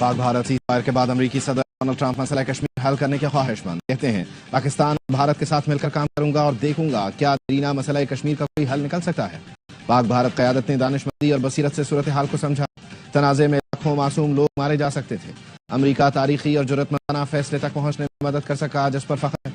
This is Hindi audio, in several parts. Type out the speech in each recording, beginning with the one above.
पाक भारत सीज़फायर के बाद अमेरिकी सदर डोनाल्ड ट्रंप मसला कश्मीर हल करने के ख्वाहिशमंद। कहते हैं पाकिस्तान और भारत के साथ मिलकर काम करूंगा और देखूंगा क्या दरीना मसला कश्मीर का कोई हल निकल सकता है। पाक भारत क़यादत ने दानिशमंदी और बसीरत से सूरत हाल को समझा। तनाज़े में लाखों मासूम लोग मारे जा सकते थे। अमेरिका तारीखी और जुर्रतमंदाना फैसले तक पहुंचने में मदद कर सका, जिस पर फख्र है।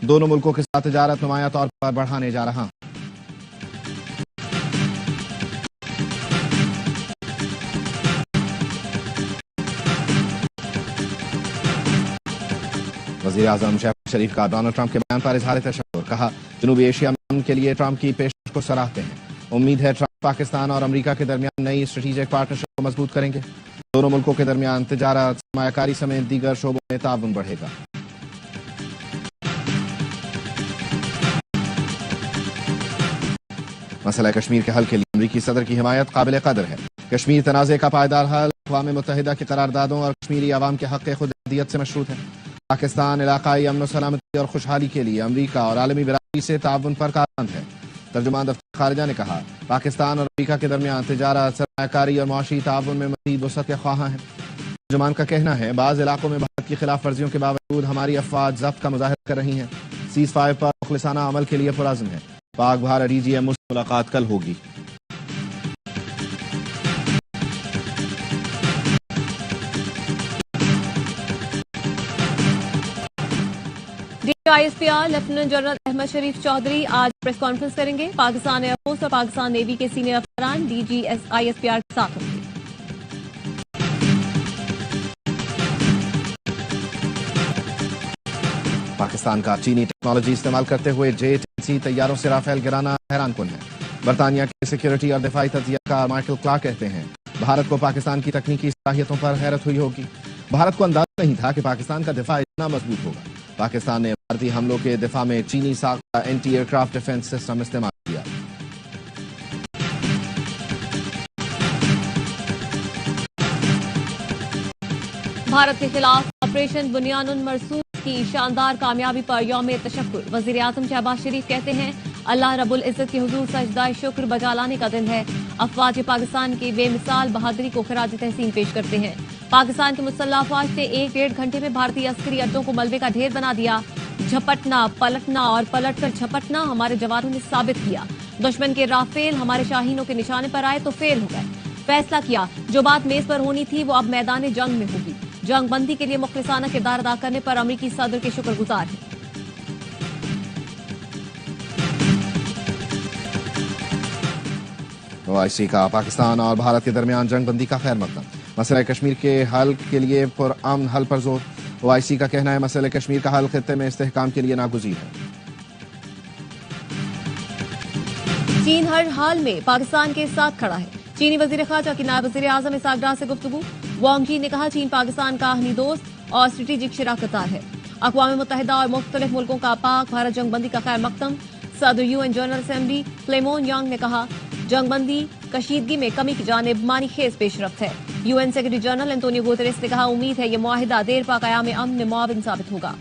दोनों मुल्कों के साथ तिजारत नुमाया तौर पर बढ़ाने जा रहा। वज़ीर आज़म शहबाज शरीफ का डोनाल्ड ट्रंप के बयान पर इजहार तशक्कुर। कहा, जनूबी एशिया में अमन के लिए ट्रंप की पेशकश को सराहते हैं। उम्मीद है ट्रंप पाकिस्तान और अमेरिका के दरमियान नई स्ट्रेटेजिक पार्टनरशिप को मजबूत करेंगे। दोनों मुल्कों के दरमियान तिजारत, सरमायाकारी समेत दीगर शोबों में ताउन बढ़ेगा। मसला कश्मीर के हल के लिए अमेरिकी सदर की हिमायत काबिल कदर है। कश्मीर तनाज़े का पायदार हल अक़वाम मुत्तहिदा की करारदादों और कश्मीरी अवाम के हक़ खुदअदियत से मशरूत है। पाकिस्तान इलाकाई अमन सलामती और खुशहाली के लिए अमेरिका और आलमी बिरादरी से ताउन पर कारबंद है। तर्जुमान दफ्तर खारिजा ने कहा, पाकिस्तान और अमेरिका के दरमियान तिजारत, सरमायाकारी और मुआशी ताउन में मज़ीद वसअत के ख्वाहां हैं। तर्जुमान का कहना है, बाज़ इलाकों में भारत की खिलाफ वर्जियों के बावजूद हमारी अफवाज ज़ब्त का मुजाहिरा कर रही हैं। सीज़ फायर पर मुखलिसाना अमल के लिए पुरअज़्म है। पाक भारत डीजीएम से मुलाकात कल होगी। आईएसपीआर लेफ्टिनेंट जनरल अहमद शरीफ चौधरी आज प्रेस कॉन्फ्रेंस करेंगे। पाकिस्तान एयरफोर्स और पाकिस्तान नेवी के सीनियर अफसरान डीजी आईएसपीआर के साथ होंगे। पाकिस्तान का चीनी टेक्नोलॉजी इस्तेमाल करते हुए J-10C तैयारों से राफेल गिराना हैरान कुन है। बरतानिया के सिक्योरिटी और दिफाई तज्जियाकार माइकल क्लार्क कहते हैं, भारत को पाकिस्तान की तकनीकी सलाहियतों पर हैरत हुई होगी। भारत को अंदाजा नहीं था कि पाकिस्तान का दिफा इतना मजबूत होगा। पाकिस्तान ने भारतीय हमलों के दिफा में चीनी साख्ता एंटी एयरक्राफ्ट डिफेंस सिस्टम इस्तेमाल किया। भारत के खिलाफ ऑपरेशन बुनियानुल मरसूद की शानदार कामयाबी पर यौम तशक्कुर। वज़ीर आज़म शहबाज शरीफ कहते हैं, अल्लाह रब्बुल इज़्ज़त के हुजूर सजदा शुक्र बजा लाने का दिन है। अफवाज पाकिस्तान की बेमिसाल बहादुरी को खराज तहसीन पेश करते हैं। पाकिस्तान की मुसल्लह अफवाज ने 1-1.5 घंटे में भारतीय अस्करी अड्डों को मलबे का ढेर बना दिया। झपटना, पलटना और पलटकर झपटना हमारे जवानों ने साबित किया। दुश्मन के राफेल हमारे शाहीनों के निशाने पर आए तो फेल हो गए। फैसला किया, जो बात मेज पर होनी थी वो अब मैदान जंग में होगी। जंग बंदी के लिए मुखलिसाना किरदार अदा करने पर अमेरिकी सदर के शुक्रगुजार हैं। ओआईसी का पाकिस्तान और भारत के दरमियान जंग बंदी का खैर मकदम। मसला कश्मीर के हल के लिए पुरअमन हल पर जोर। ओआईसी का कहना है, मसले कश्मीर का हल खित्ते में इस्तेहकाम के लिए नागुज़ीर है। चीन हर हाल में पाकिस्तान के साथ खड़ा है। चीनी वजीर खारजा की नायब वजीर आजम इसाक डार से गुफ्तगू। वांग जी ने कहा, चीन पाकिस्तान का आहनी दोस्त और स्ट्रेटेजिक शराकतदार है। अक़वाम मुत्तहिदा और मुख्तलिफ मुल्कों का पाक भारत जंग बंदी का खैर मकदम। सदर यूएन जनरल असेंबली क्लेमोन यांग ने कहा, जंग बंदी कशीदगी में कमी की जानिब मानी खेज पेशरफ्त है। UN secretary general Antonio Guterres ने कहा, उम्मीद है ये मुआहिदा देर पा क़याम अमन में मुआविन साबित होगा।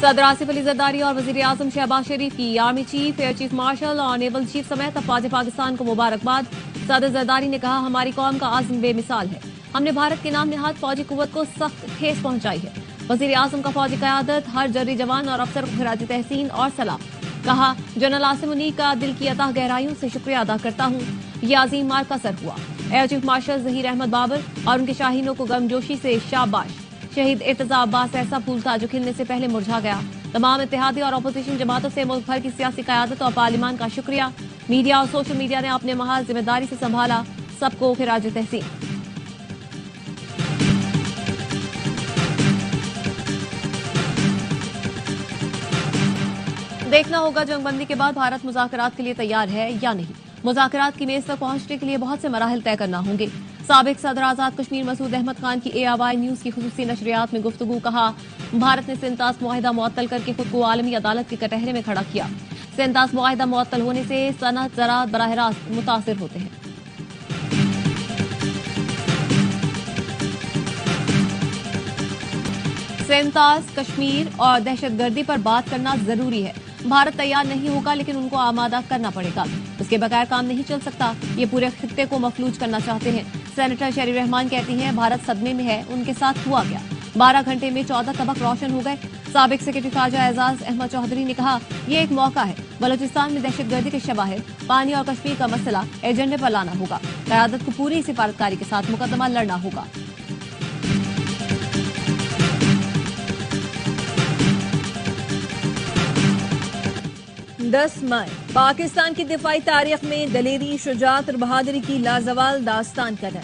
सदर आसिफ अली जरदारी और वजीर आजम शहबाज शरीफ की army chief, air chief martial और नेवल चीफ समेत अफवाज पाकिस्तान को मुबारकबाद। सदर जरदारी ने कहा, हमारी कौम का आज़म बेमिसाल है। हमने भारत के नाम निहाद फौजी कुव्वत को सख्त ठेस पहुंचाई है। वजीर आजम का फौजी क़यादत हर जर्री जवान और अफसर को खिराज तहसीन और सलाम। कहा, जनरल आसिम मुनीर का दिल की अताह गहराइयों से शुक्रिया अदा करता हूँ। ये अजीम मार्ग का सर हुआ। Air chief marshal Zaheer Ahmed Babar और उनके शाहीनों को गर्मजोशी से शाबाश। शहीद इर्तजा अब्बास ऐसा फूल था जो खिलने से पहले मुरझा गया। तमाम इत्तेहादी और अपोजिशन जमातों से मुल्क भर की सियासी क़यादत और पार्लिमान का शुक्रिया। मीडिया और सोशल मीडिया ने अपने महाज जिम्मेदारी से संभाला। सबको खिराज तहसीन। देखना होगा जंगबंदी के बाद भारत मुज़ाकरात के लिए तैयार है या नहीं। मुज़ाकरात की मेज तक पहुंचने के लिए बहुत से मराहिल तय करना होंगे। साबिक सदर आजाद कश्मीर मसूद अहमद खान की ARY न्यूज की खुसूसी नशरियात में गुफ्तगू। कहा, भारत ने सेंतास मुआहिदा मुअत्तल करके खुद को आलमी अदालत के कटहरे में खड़ा किया। सेंतास मुआहिदा मुअत्तल होने से सनअत ज़राअत बराह रास्त मुतासिर होते हैं। सेंतास, कश्मीर और दहशतगर्दी पर बात करना जरूरी है। भारत तैयार नहीं होगा, लेकिन उनको आमादा करना पड़ेगा। उसके बगैर काम नहीं चल सकता। ये पूरे खित्ते को मफलूज करना चाहते हैं। सेनेटर शरी रहमान कहती हैं भारत सदमे में है, उनके साथ हुआ गया। 12 घंटे में 14 तबक रोशन हो गए। साबिक सेक्रेटरी खारजा एजाज अहमद चौधरी ने कहा, ये एक मौका है। बलूचिस्तान में दहशतगर्दी के शवाहिद, पानी और कश्मीर का मसला एजेंडे पर लाना होगा। क़यादत को पूरी सिफारतकारी के साथ मुकदमा लड़ना होगा। दस मई पाकिस्तान की दिफाई तारीख में दलेरी, शुजात और बहादुरी की लाजवाल दास्तान का है।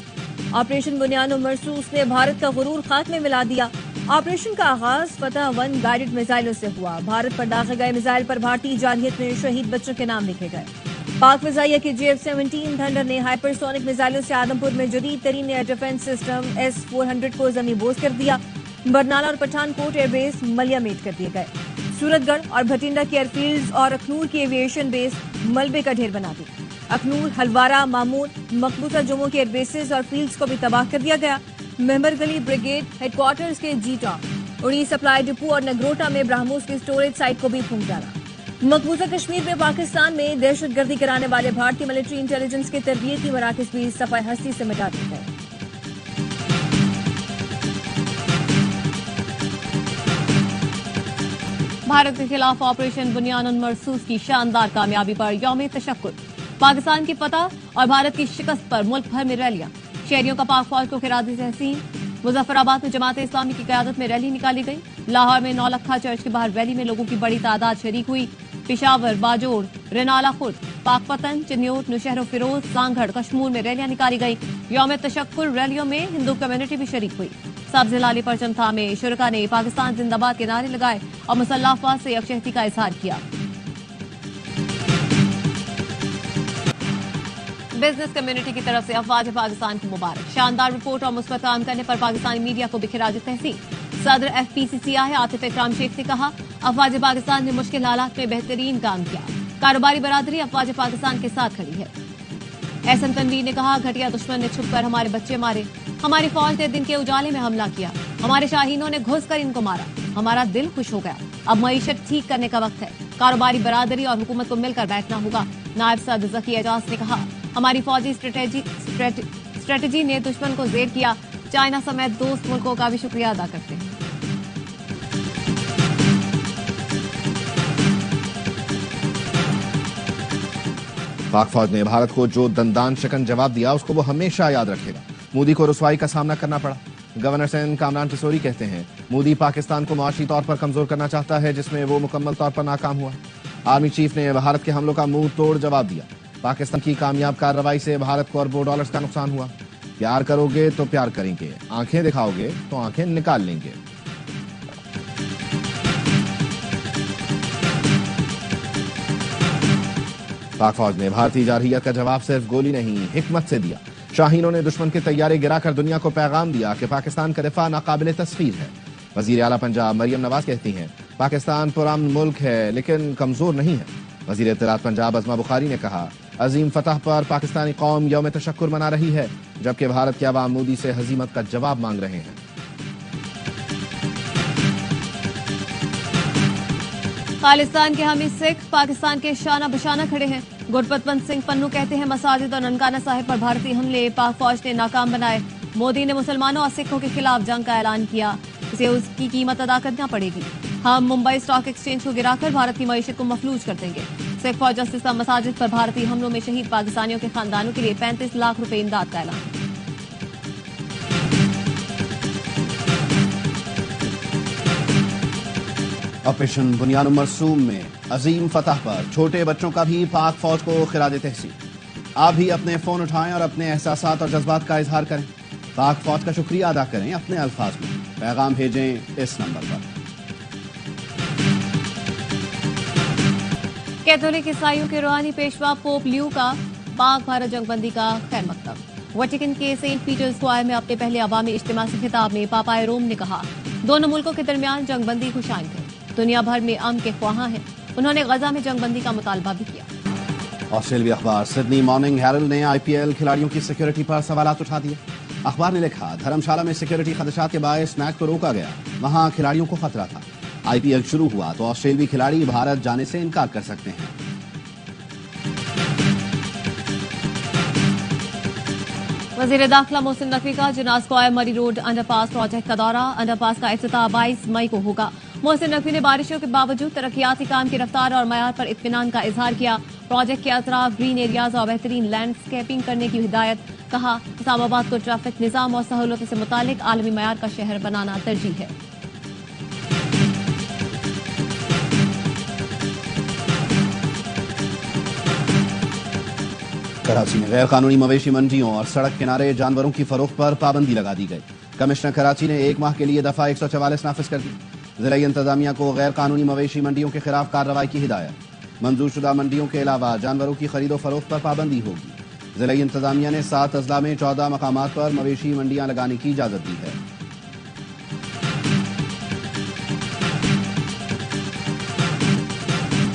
ऑपरेशन बुनियान मरसूस ने भारत का गुरूर खाक में मिला दिया। ऑपरेशन का आगाज फतह 1 गाइडेड मिसाइलों से हुआ। भारत पर दागे गए मिसाइल पर भारतीय जारहियत में शहीद बच्चों के नाम लिखे गए। पाक फिजाइया की JF-17 थंडर ने हाइपरसोनिक मिसाइलों से आदमपुर में जदीद तरीन एयर डिफेंस सिस्टम S-400 को जमींबोज कर दिया। बरनाला और पठानकोट एयरबेस मलियामेट कर दिए गए। सूरतगढ़ और भटिंडा के एयरफील्ड और अखनूर की एविएशन बेस मलबे का ढेर बना दी। अखनूर, हलवारा, मामूर, मकबूजा जम्मू के एयरबेसेस और फील्ड्स को भी तबाह कर दिया गया। मेहमरगली ब्रिगेड हेडक्वार्टर्स के जीटा, उड़ी सप्लाई डिपो और नगरोटा में ब्राह्मोस की स्टोरेज साइट को भी फूंक डाला। मकबूजा कश्मीर में पाकिस्तान में दहशतगर्दी कराने वाले भारतीय मिलिट्री इंटेलिजेंस के तरबियती मराकज भी सफाई हस्ती से मिटा दिए गए। भारत के खिलाफ ऑपरेशन बुनियान मरसूस की शानदार कामयाबी पर यौम तशक्कुर। पाकिस्तान की फतह और भारत की शिकस्त पर मुल्क भर में रैलियां। शहरियों का पाक फौज को खिरादी तहसीन। मुजफ्फराबाद में जमात इस्लामी की क़यादत में रैली निकाली गई। लाहौर में नौलखा चर्च के बाहर रैली में लोगों की बड़ी तादाद शरीक हुई। पिशावर, बाजोड़, रेनाला खुर्द, पाकपतन, चिन्योट, नौशहर फिरोज, सांगढ़, कश्मीर में रैलियां निकाली गई। यौम तशक्कुर रैलियों में हिंदू कम्युनिटी भी शरीक हुई। सब्ज लाली परचम थामे शुरका ने पाकिस्तान जिंदाबाद के नारे लगाए और मुसल्लह अफवाज से यकजहती का इजहार किया। बिजनेस कम्युनिटी की तरफ से अफवाज पाकिस्तान को मुबारक। शानदार रिपोर्ट और मुस्बत काम करने पर पाकिस्तानी मीडिया को भी खिराज तहसीन। सदर FPCCI आतिफ इकराम शेख ने कहा, अफवाज पाकिस्तान ने मुश्किल हालात में बेहतरीन काम किया। कारोबारी बरादरी अफवाज पाकिस्तान के साथ खड़ी है। एहसन तनवीर ने कहा, घटिया दुश्मन ने छुपकर हमारे बच्चे मारे। हमारी फौज ने दिन के उजाले में हमला किया। हमारे शाहीनों ने घुसकर इनको मारा। हमारा दिल खुश हो गया। अब मईशत ठीक करने का वक्त है। कारोबारी बरादरी और हुकूमत को मिलकर बैठना होगा। नायब सदर जकी एजाज ने कहा, हमारी फौजी स्ट्रेटेजी ने दुश्मन को जेर किया। चाइना समेत दोस्त मुल्कों का भी शुक्रिया अदा करते हैं। पाक फौज ने भारत को जो दंदान शिकन जवाब दिया उसको वो हमेशा याद रखेगा। मोदी को रुसवाई का सामना करना पड़ा। गवर्नर सिंध कामरान किशोरी कहते हैं, मोदी पाकिस्तान को मुआशी तौर पर कमजोर करना चाहता है, जिसमें वो मुकम्मल तौर पर नाकाम हुआ। आर्मी चीफ ने भारत के हमलों का मुंह तोड़ जवाब दिया। पाकिस्तान की कामयाब कार्रवाई से भारत को अरबों डॉलर्स का नुकसान हुआ। प्यार करोगे तो प्यार करेंगे, आंखें दिखाओगे तो आंखें निकाल लेंगे। पाक फौज ने भारतीय जारहियत का जवाब सिर्फ गोली नहीं, हिकमत से दिया। शाहीनों ने दुश्मन के तैयारे गिराकर दुनिया को पैगाम दिया कि पाकिस्तान का दिफा नाकाबिले तस्खीर है। वजीर आला पंजाब मरियम नवाज कहती हैं, पाकिस्तान पुरान मुल्क है लेकिन कमजोर नहीं है। वजीर इत्तलात पंजाब अज़मा बुखारी ने कहा, अजीम फतह पर पाकिस्तानी कौम यौम तशक्कुर मना रही है, जबकि भारत के अवाम मोदी से हजीमत का जवाब मांग रहे हैं। खालिस्तान के हामी सिख पाकिस्तान के शाना बशाना खड़े हैं। गुरपतवंत सिंह पन्नू कहते हैं, मसाजिद और ननकाना साहिब पर भारतीय हमले पाक फौज ने नाकाम बनाए। मोदी ने मुसलमानों और सिखों के खिलाफ जंग का ऐलान किया, इसे उसकी कीमत अदा करना पड़ेगी। हम मुंबई स्टॉक एक्सचेंज को गिराकर भारत की मईशत को मफलूज कर देंगे। सिख फौज जस्टिस का मसाजिद पर भारतीय हमलों में शहीद पाकिस्तानियों के खानदानों के लिए 35 लाख रुपए इमदाद का ऐलान। ऑपरेशन बुनियान मरसूम में अजीम फतह पर छोटे बच्चों का भी पाक फौज को खिराज तहसीन। आप भी अपने फोन उठाएं और अपने एहसासात और जज्बात का इजहार करें। पाक फौज का शुक्रिया अदा करें अपने अल्फाज में। पैगाम भेजें इस नंबर पर। कैथोलिक ईसाइयों के रूहानी पेशवा पोप लियो का पाक भारत जंगबंदी का खैर मकतब। वेटिकन के सेंट पीटर स्क्वायर में अपने पहले अवामी इज्तिमा से खिताब में पापाए रोम ने कहा, दोनों मुल्कों के दरमियान जंगबंदी खुशाइन है। दुनिया भर में अमन के ख्वाहां हैं। उन्होंने गजा में जंगबंदी का मुतालबा भी किया। ऑस्ट्रेलिया अखबार सिडनी मॉर्निंग हेरल्ड ने IPL खिलाड़ियों की सिक्योरिटी पर सवालात उठा दिए। अखबार ने लिखा, धर्मशाला में सिक्योरिटी खदशात के बायस मैच को रोका गया, वहां खिलाड़ियों को खतरा था। IPL शुरू हुआ तो ऑस्ट्रेलियाई खिलाड़ी भारत जाने से इनकार कर सकते हैं। वजीर दाखिला मोहसिन नकवी का जिन्ना स्क्वायर मरी रोड अंडरपास प्रोजेक्ट का दौरा। अंडरपास का इफ्तिताह 22 मई को होगा। मोहसिन नकवी ने बारिशों के बावजूद तरक्याती काम की रफ्तार और मयार पर इत्मीनान का इजहार किया। प्रोजेक्ट के अतराफ ग्रीन एरियाज और बेहतरीन लैंडस्केपिंग करने की हिदायत। कहा, इस्लामाबाद को ट्रैफिक निजाम और सहूलतों से मुतालिक आलमी मयार का शहर बनाना तरजीह है। कराची में गैर कानूनी मवेशी मंडियों और सड़क किनारे जानवरों की फरोख्त पर पाबंदी लगा दी गई। कमिश्नर कराची ने 1 माह के लिए दफा 144 नाफिज कर दी। जिला इंतजामिया को गैर कानूनी मवेशी मंडियों के खिलाफ कार्रवाई की हिदायत। मंजूरशुदा मंडियों के अलावा जानवरों की खरीदो फरोख्त पर पाबंदी होगी। जिला इंतजामिया ने 7 अजला में 14 मकामात पर मवेशी मंडियां लगाने की इजाजत दी है।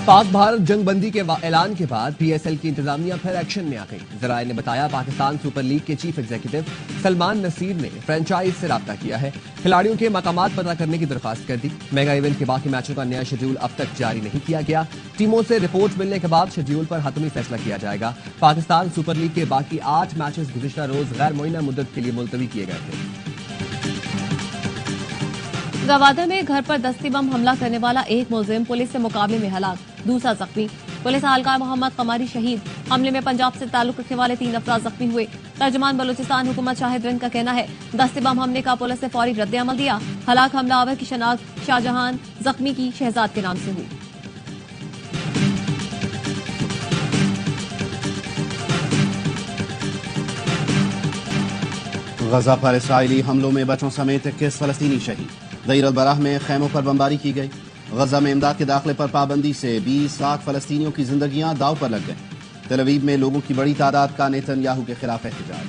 पाक भारत जंगबंदी के ऐलान के बाद PSL की इंतजामिया फिर एक्शन में आ गई। जराये ने बताया, पाकिस्तान सुपर लीग के चीफ एग्जीक्यूटिव सलमान नसीर ने फ्रेंचाइज से राब्ता किया है, खिलाड़ियों के मकामात पता करने की दरखास्त कर दी। मेगा इवेंट के बाकी मैचों का नया शेड्यूल अब तक जारी नहीं किया गया। टीमों से रिपोर्ट मिलने के बाद शेड्यूल पर हतमी फैसला किया जाएगा। पाकिस्तान सुपर लीग के बाकी 8 मैचेस गुज़िश्ता रोज गैर मुअय्यना मुद्दत के लिए मुलतवी किए गए थे। गवादर में घर पर दस्ती बम हमला करने वाला एक मुलजिम पुलिस से मुकाबले में हलाक, दूसरा जख्मी। पुलिस एहलकार मोहम्मद कमारी शहीद। हमले में पंजाब से ताल्लुक रखने वाले 3 अफराद जख्मी हुए। तर्जुमान बलूचिस्तान हुकूमत शाहिद रिंद का कहना है, दस्ती बम हमले का पुलिस ने फौरी रद्द-ए-अमल दिया। हलाक हमलावर की शनाख्त शाहजहान, जख्मी की शहजाद के नाम से हुई। गजा पर इसराइली हमलों में बच्चों समेत 21 फलस्तीनी शहीद। दईर अल-बराह में खैमों पर बमबारी की गई। गजा में इमदाद के दाखिले पर पाबंदी से 20 लाख फलस्तीनियों की जिंदगियां दांव पर लग गई। तेल अवीव में लोगों की बड़ी तादाद का नेतन्याहू के खिलाफ एहतजाज।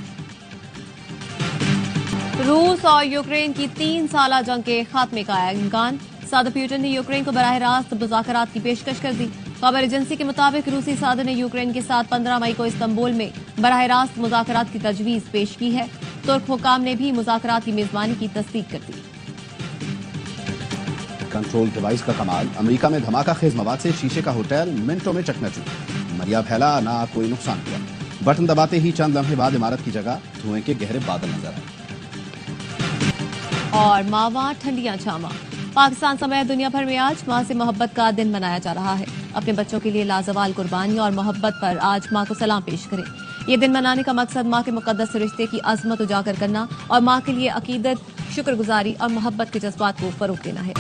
रूस और यूक्रेन की 3 साला जंग के खात्मे का इम्कान। सदर पुतिन ने यूक्रेन को बराह रास्त मुज़ाकरात की पेशकश कर दी। खबर एजेंसी के मुताबिक रूसी सदर ने यूक्रेन के साथ 15 मई को इस्तांबुल में बराह रास्त मुज़ाकरात की तजवीज पेश की है। तुर्क हुकाम ने भी मुज़ाकरात की मेजबानी की तस्दीक कर दी। कंट्रोल डिवाइस का कमाल। अमेरिका में धमाका खेज मवाद से शीशे का होटल मिनटों में चकनाचूर। मरिया फैला, ना कोई नुकसान हुआ। बटन दबाते ही चंद लम्हे बाद इमारत की जगह धुएं के गहरे बादल नजर आए। और मावा ठंडियां छामा। पाकिस्तान समेत दुनिया भर में आज मां से मोहब्बत का दिन मनाया जा रहा है। अपने बच्चों के लिए लाजवाल कुर्बानी और मोहब्बत पर आज मां को सलाम पेश करें। ये दिन मनाने का मकसद मां के मुकद्दस रिश्ते की अजमत उजागर करना और मां के लिए अकीदत, शुक्रगुजारी और मोहब्बत के जज्बात को फरोग देना है।